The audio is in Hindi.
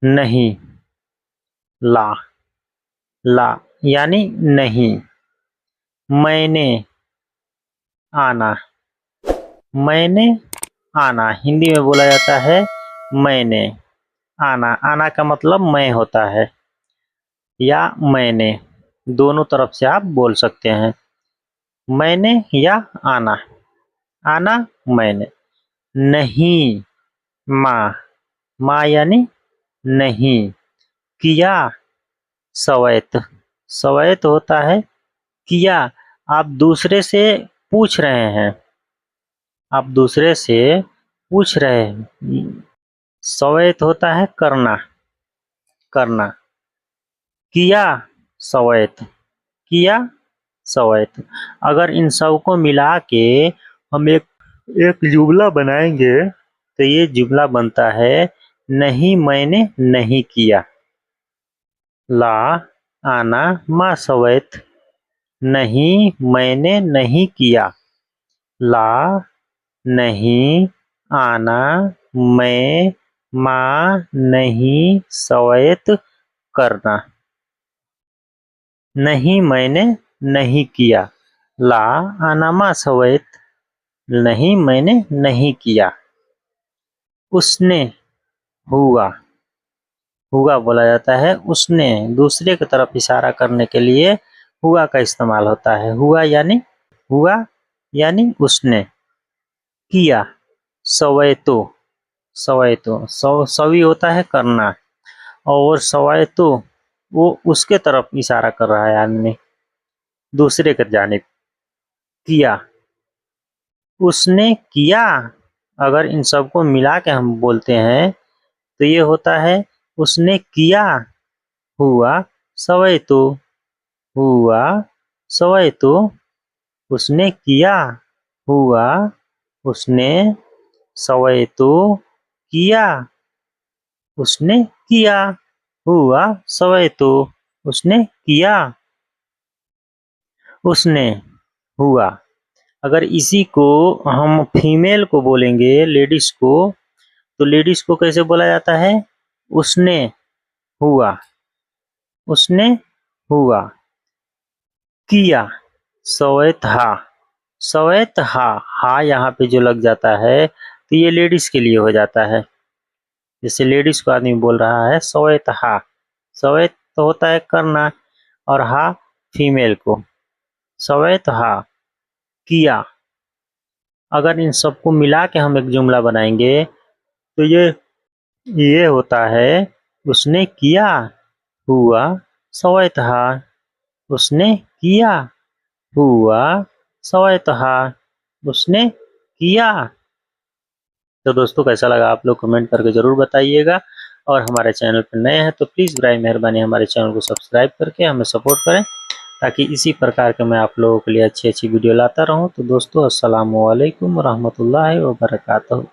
नहीं। ला, ला यानी नहीं। मैंने, आना, मैंने आना हिंदी में बोला जाता है मैंने। आना, आना का मतलब मैं होता है या मैंने, दोनों तरफ से आप बोल सकते हैं। मैंने या आना, आना मैंने। नहीं, माँ, माँ यानी नहीं। किया, सवैत, सवैत होता है किया। आप दूसरे से पूछ रहे हैं, आप दूसरे से पूछ रहे हैं। सवैत होता है करना, करना। किया, सवैत, किया, सवैत। अगर इन सब को मिला के हम एक एक जुमला बनाएंगे तो ये जुमला बनता है नहीं मैंने नहीं किया। ला, आना, मा सवैत। नहीं मैंने नहीं किया। ला, नहीं, आना, मैं, माँ, नहीं, सवैत, करना। नहीं मैंने नहीं किया। ला, आना, मा सवैत। नहीं मैंने नहीं किया। उसने, हुआ, हुआ बोला जाता है उसने। दूसरे की तरफ इशारा करने के लिए हुआ का इस्तेमाल होता है। हुआ यानी, हुआ यानी उसने। किया, सवैतो, सवैतो, सवी होता है करना, और सवैतो वो उसके तरफ इशारा कर रहा है आदमी, दूसरे की जानिब। किया, उसने किया। अगर इन सबको मिला के हम बोलते हैं तो ये होता है उसने किया। हुआ, सवैतो, हुआ, सवैतो। उसने किया, हुआ, उसने, सवैतो, किया, उसने किया, हुआ, सवैतो, उसने किया। उसने, हुआ। अगर इसी को हम फीमेल को बोलेंगे, लेडीज को, तो लेडीज को कैसे बोला जाता है? उसने, हुआ, उसने, हुआ। किया, सवैत हा, सवैत हा, हा यहाँ पे जो लग जाता है तो ये लेडीज के लिए हो जाता है। जैसे लेडीज को आदमी बोल रहा है सवैत हा, सवैत तो होता है करना, और हा फीमेल को, सवैत हा, किया। अगर इन सबको मिला के हम एक जुमला बनाएंगे तो ये होता है उसने किया, हुआ, सवैत हा, उसने किया, हुआ, सवैत हा, उसने किया। तो दोस्तों कैसा लगा आप लोग कमेंट करके ज़रूर बताइएगा, और हमारे चैनल पर नए हैं तो प्लीज़ बराए मेहरबानी हमारे चैनल को सब्सक्राइब करके हमें सपोर्ट करें, ताकि इसी प्रकार के मैं आप लोगों के लिए अच्छी अच्छी वीडियो लाता रहूं। तो दोस्तों अस्सलामु अलैकुम रहमतुल्लाहि व बरकातहू।